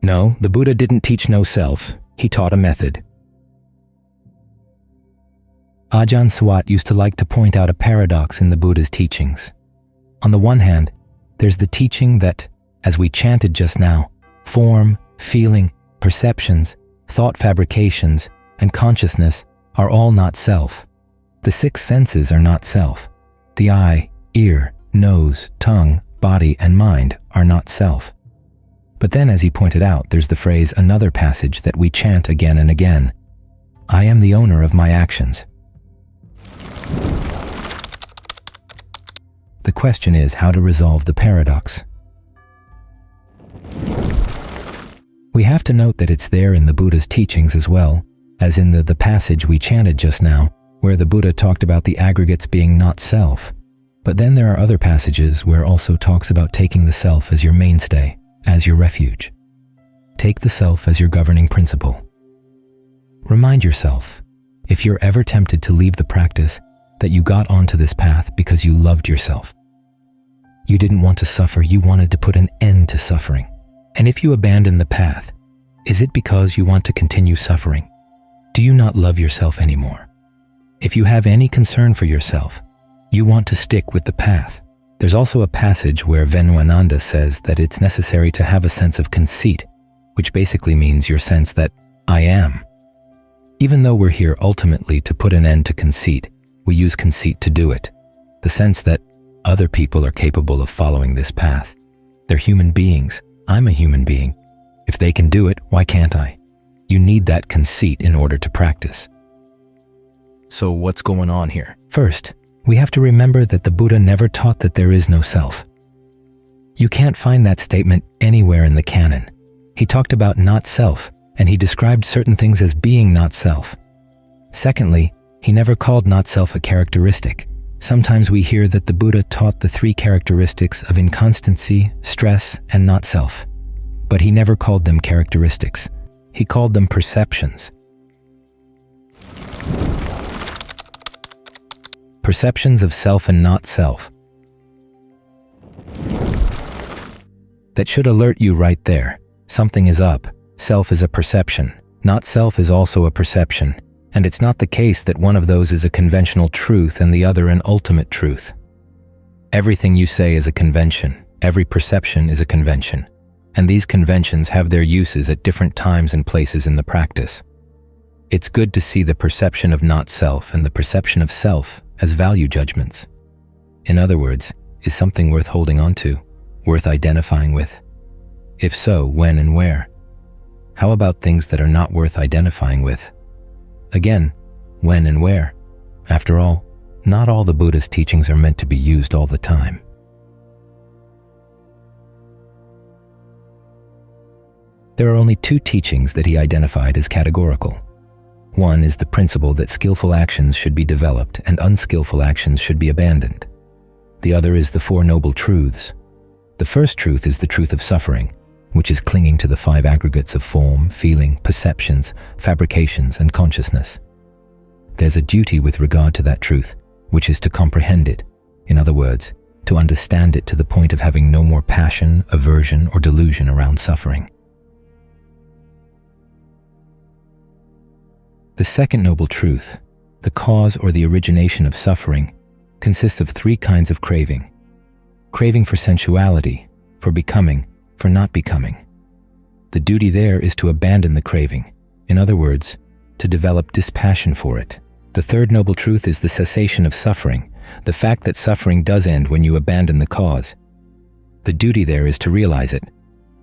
No, the Buddha didn't teach no self. He taught a method. Ajahn Suwat used to like to point out a paradox in the Buddha's teachings. On the one hand, there's the teaching that, as we chanted just now, form, feeling, perceptions, thought fabrications, and consciousness are all not self. The six senses are not self. The eye, ear, nose, tongue, body, and mind are not self. But then, as he pointed out, there's the phrase, another passage that we chant again and again. I am the owner of my actions. The question is how to resolve the paradox. We have to note that it's there in the Buddha's teachings as well, as in the passage we chanted just now, where the Buddha talked about the aggregates being not self. But then there are other passages where also talks about taking the self as your mainstay, as your refuge. Take the self as your governing principle. Remind yourself, if you're ever tempted to leave the practice, that you got onto this path because you loved yourself. You didn't want to suffer, you wanted to put an end to suffering. And if you abandon the path, is it because you want to continue suffering? Do you not love yourself anymore? If you have any concern for yourself, you want to stick with the path. There's also a passage where Venwananda says that it's necessary to have a sense of conceit, which basically means your sense that I am. Even though we're here ultimately to put an end to conceit, we use conceit to do it. The sense that other people are capable of following this path. They're human beings. I'm a human being. If they can do it, why can't I? You need that conceit in order to practice. So what's going on here? First, we have to remember that the Buddha never taught that there is no self. You can't find that statement anywhere in the canon. He talked about not self, and he described certain things as being not self. Secondly, he never called not self a characteristic. Sometimes we hear that the Buddha taught the three characteristics of inconstancy, stress, and not self. But he never called them characteristics. He called them perceptions. Perceptions of self and not self. That should alert you right there. Something is up. Self is a perception. Not self is also a perception. And it's not the case that one of those is a conventional truth and the other an ultimate truth. Everything you say is a convention. Every perception is a convention. And these conventions have their uses at different times and places in the practice. It's good to see the perception of not self and the perception of self as value judgments. In other words, is something worth holding on to, worth identifying with? If so, when and where? How about things that are not worth identifying with? Again, when and where? After all, not all the Buddha's teachings are meant to be used all the time. There are only two teachings that he identified as categorical. One is the principle that skillful actions should be developed and unskillful actions should be abandoned. The other is the Four Noble Truths. The first truth is the truth of suffering, which is clinging to the five aggregates of form, feeling, perceptions, fabrications, and consciousness. There's a duty with regard to that truth, which is to comprehend it. In other words, to understand it to the point of having no more passion, aversion, or delusion around suffering. The second noble truth, the cause or the origination of suffering, consists of three kinds of craving. Craving for sensuality, for becoming, for not becoming. The duty there is to abandon the craving. In other words, to develop dispassion for it. The third noble truth is the cessation of suffering, the fact that suffering does end when you abandon the cause. The duty there is to realize it.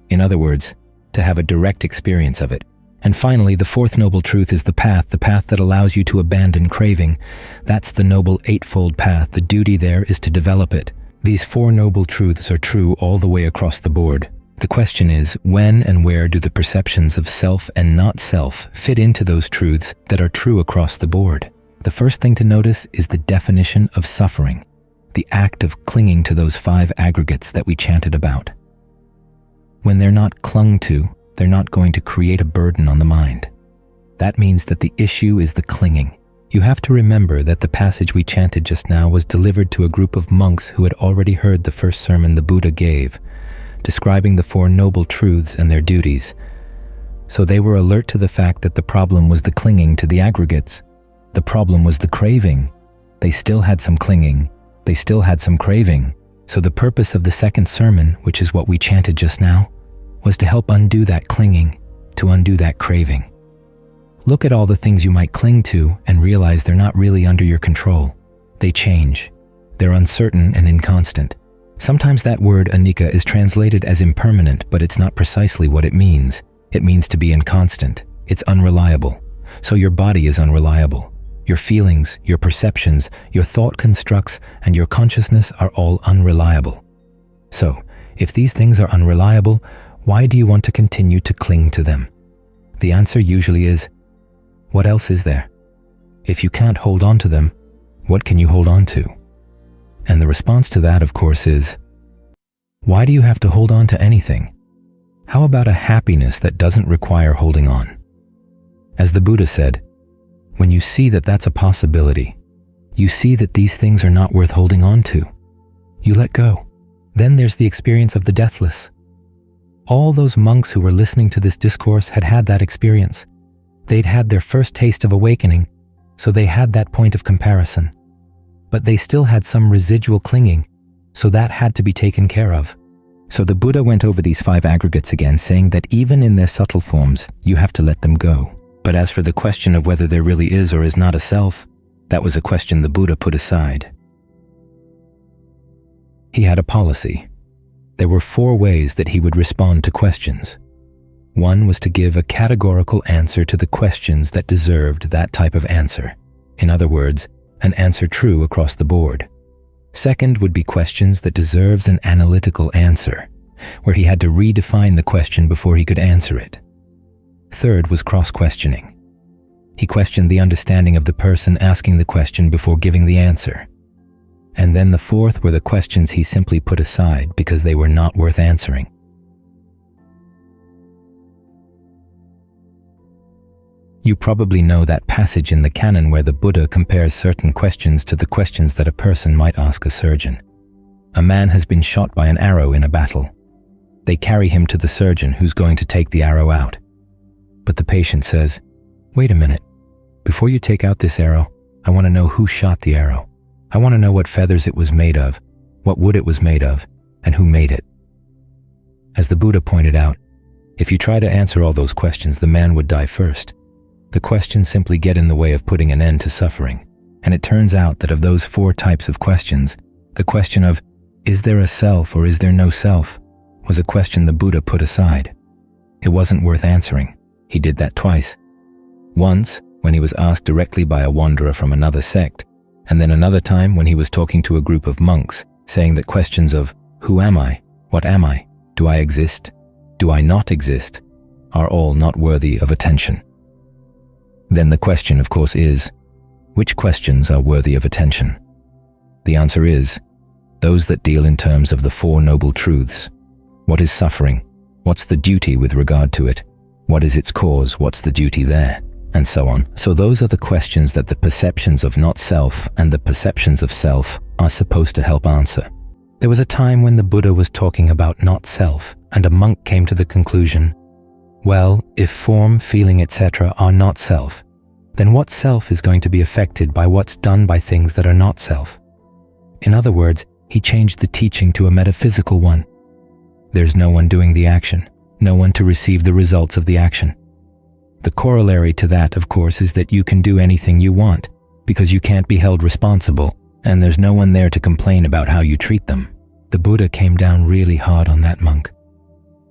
In other words, to have a direct experience of it. And finally, the fourth noble truth is the path that allows you to abandon craving. That's the noble eightfold path. The duty there is to develop it. These four noble truths are true all the way across the board. The question is, when and where do the perceptions of self and not self fit into those truths that are true across the board? The first thing to notice is the definition of suffering, the act of clinging to those five aggregates that we chanted about. When they're not clung to, they're not going to create a burden on the mind. That means that the issue is the clinging. You have to remember that the passage we chanted just now was delivered to a group of monks who had already heard the first sermon the Buddha gave, describing the Four Noble Truths and their duties, So they were alert to the fact that the problem was the clinging to the aggregates. The problem was the craving. They still had some clinging. They still had some craving. So the purpose of the second sermon, which is what we chanted just now, was to help undo that clinging, to undo that craving. Look at all the things you might cling to and realize they're not really under your control. They change. They're uncertain and inconstant. Sometimes that word anicca is translated as impermanent, but it's not precisely what it means. It means to be inconstant. It's unreliable. So your body is unreliable. Your feelings, your perceptions, your thought constructs, and your consciousness are all unreliable. So, if these things are unreliable, why do you want to continue to cling to them? The answer usually is, what else is there? If you can't hold on to them, what can you hold on to? And the response to that, of course, is, why do you have to hold on to anything? How about a happiness that doesn't require holding on? As the Buddha said, when you see that that's a possibility, you see that these things are not worth holding on to. You let go. Then there's the experience of the deathless. All those monks who were listening to this discourse had had that experience. They'd had their first taste of awakening, so they had that point of comparison. But they still had some residual clinging, so that had to be taken care of. So the Buddha went over these 5 aggregates again, saying that even in their subtle forms, you have to let them go. But as for the question of whether there really is or is not a self, that was a question the Buddha put aside. He had a policy. There were 4 ways that he would respond to questions. One was to give a categorical answer to the questions that deserved that type of answer. In other words, an answer true across the board. Second would be questions that deserves an analytical answer, where he had to redefine the question before he could answer it. Third was cross-questioning. He questioned the understanding of the person asking the question before giving the answer. And then the fourth were the questions he simply put aside because they were not worth answering. You probably know that passage in the canon where the Buddha compares certain questions to the questions that a person might ask a surgeon. A man has been shot by an arrow in a battle. They carry him to the surgeon who's going to take the arrow out. But the patient says, "Wait a minute. Before you take out this arrow, I want to know who shot the arrow. I want to know what feathers it was made of, what wood it was made of, and who made it." As the Buddha pointed out, if you try to answer all those questions, the man would die first. The questions simply get in the way of putting an end to suffering. And it turns out that of those 4 types of questions, the question of, is there a self or is there no self, was a question the Buddha put aside. It wasn't worth answering. He did that twice. Once, when he was asked directly by a wanderer from another sect, and then another time when he was talking to a group of monks, saying that questions of, who am I? What am I? Do I exist? Do I not exist? Are all not worthy of attention. Then the question, of course, is, which questions are worthy of attention? The answer is, those that deal in terms of the 4 noble truths. What is suffering? What's the duty with regard to it? What is its cause? What's the duty there? And so on. So those are the questions that the perceptions of not self and the perceptions of self are supposed to help answer. There was a time when the Buddha was talking about not self, and a monk came to the conclusion, well, if form, feeling, etc. are not self, then what self is going to be affected by what's done by things that are not self? In other words, he changed the teaching to a metaphysical one. There's no one doing the action, no one to receive the results of the action. The corollary to that, of course, is that you can do anything you want, because you can't be held responsible, and there's no one there to complain about how you treat them. The Buddha came down really hard on that monk.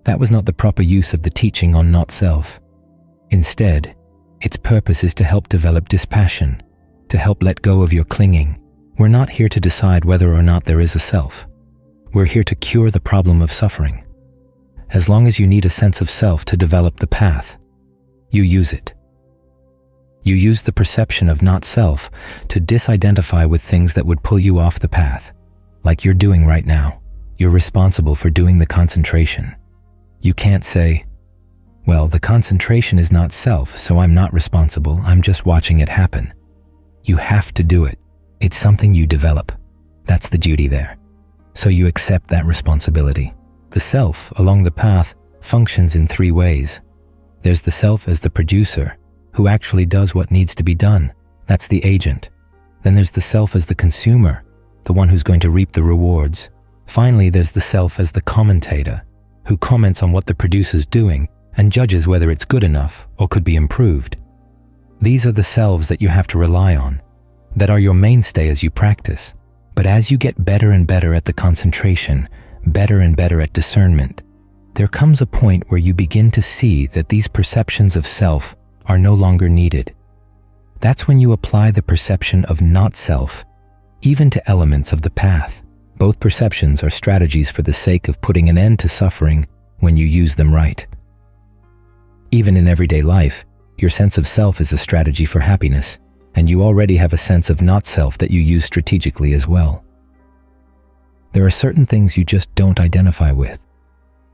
That was not the proper use of the teaching on not self. Instead, its purpose is to help develop dispassion, to help let go of your clinging. We're not here to decide whether or not there is a self. We're here to cure the problem of suffering. As long as you need a sense of self to develop the path, you use it. You use the perception of not self to disidentify with things that would pull you off the path, like you're doing right now. You're responsible for doing the concentration. You can't say, well, the concentration is not self, so I'm not responsible, I'm just watching it happen. You have to do it. It's something you develop. That's the duty there. So you accept that responsibility. The self, along the path, functions in 3 ways. There's the self as the producer, who actually does what needs to be done. That's the agent. Then there's the self as the consumer, the one who's going to reap the rewards. Finally, there's the self as the commentator, who comments on what the producer's doing and judges whether it's good enough or could be improved. These are the selves that you have to rely on, that are your mainstay as you practice. But as you get better and better at the concentration, better and better at discernment, there comes a point where you begin to see that these perceptions of self are no longer needed. That's when you apply the perception of not self, even to elements of the path. Both perceptions are strategies for the sake of putting an end to suffering when you use them right. Even in everyday life, your sense of self is a strategy for happiness, and you already have a sense of not self that you use strategically as well. There are certain things you just don't identify with.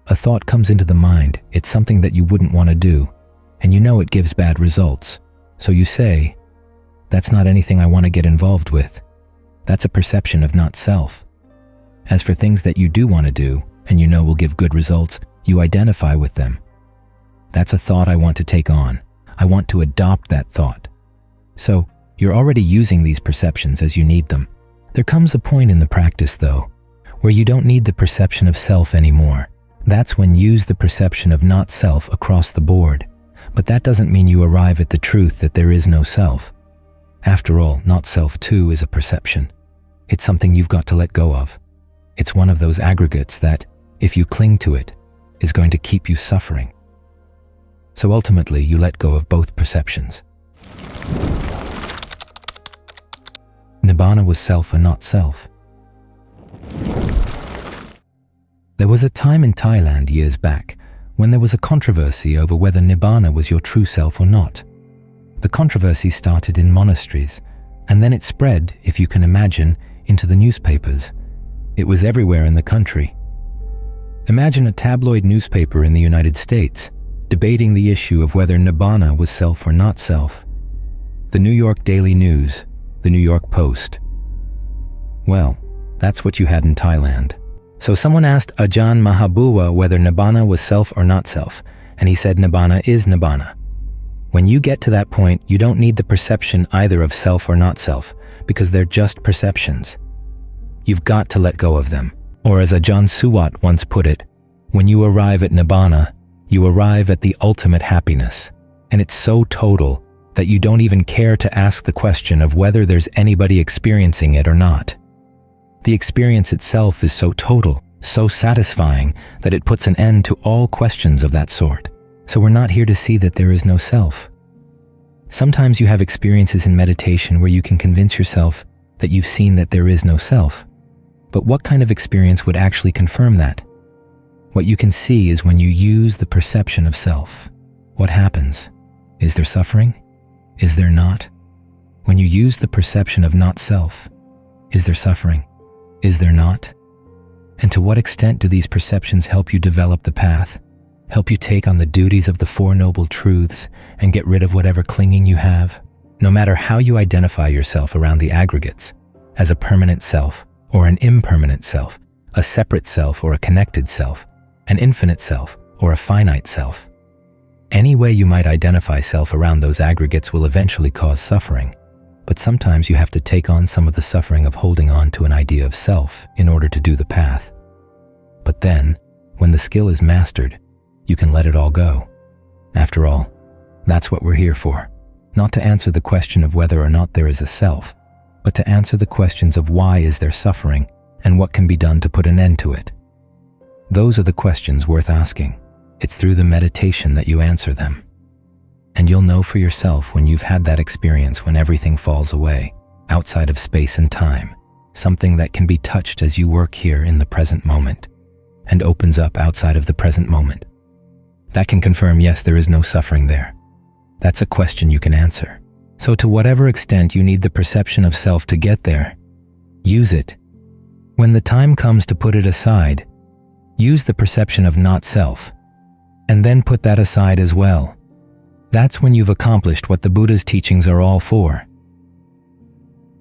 A thought comes into the mind, it's something that you wouldn't want to do, and you know it gives bad results. So you say, that's not anything I want to get involved with. That's a perception of not self. As for things that you do want to do, and you know will give good results, you identify with them. That's a thought I want to take on. I want to adopt that thought. So, you're already using these perceptions as you need them. There comes a point in the practice, though, where you don't need the perception of self anymore. That's when you use the perception of not self across the board. But that doesn't mean you arrive at the truth that there is no self. After all, not self too is a perception. It's something you've got to let go of. It's one of those aggregates that, if you cling to it, is going to keep you suffering. So ultimately, you let go of both perceptions. Nibbana was self or not self. There was a time in Thailand years back when there was a controversy over whether Nibbana was your true self or not. The controversy started in monasteries, and then it spread, if you can imagine, into the newspapers. It was everywhere in the country. Imagine a tabloid newspaper in the United States debating the issue of whether Nibbana was self or not self. The New York Daily News, the New York Post. Well, that's what you had in Thailand. So someone asked Ajahn Mahabua whether Nibbana was self or not self, and he said Nibbana is Nibbana. When you get to that point, you don't need the perception either of self or not self, because they're just perceptions. You've got to let go of them. Or as Ajahn Suwat once put it, when you arrive at Nibbana, you arrive at the ultimate happiness, and it's so total that you don't even care to ask the question of whether there's anybody experiencing it or not. The experience itself is so total, so satisfying, that it puts an end to all questions of that sort. So we're not here to see that there is no self. Sometimes you have experiences in meditation where you can convince yourself that you've seen that there is no self. But what kind of experience would actually confirm that? What you can see is when you use the perception of self. What happens? Is there suffering? Is there not? When you use the perception of not self, is there suffering? Is there not? And to what extent do these perceptions help you develop the path, help you take on the duties of the Four Noble Truths, and get rid of whatever clinging you have? No matter how you identify yourself around the aggregates, as a permanent self or an impermanent self, a separate self or a connected self, an infinite self or a finite self. Any way you might identify self around those aggregates will eventually cause suffering, but sometimes you have to take on some of the suffering of holding on to an idea of self in order to do the path. But then, when the skill is mastered, you can let it all go. After all, that's what we're here for. Not to answer the question of whether or not there is a self, but to answer the questions of why is there suffering and what can be done to put an end to it. Those are the questions worth asking. It's through the meditation that you answer them. And you'll know for yourself when you've had that experience when everything falls away, outside of space and time, something that can be touched as you work here in the present moment, and opens up outside of the present moment. That can confirm, yes, there is no suffering there. That's a question you can answer. So to whatever extent you need the perception of self to get there, use it. When the time comes to put it aside, use the perception of not self, and then put that aside as well. That's when you've accomplished what the Buddha's teachings are all for.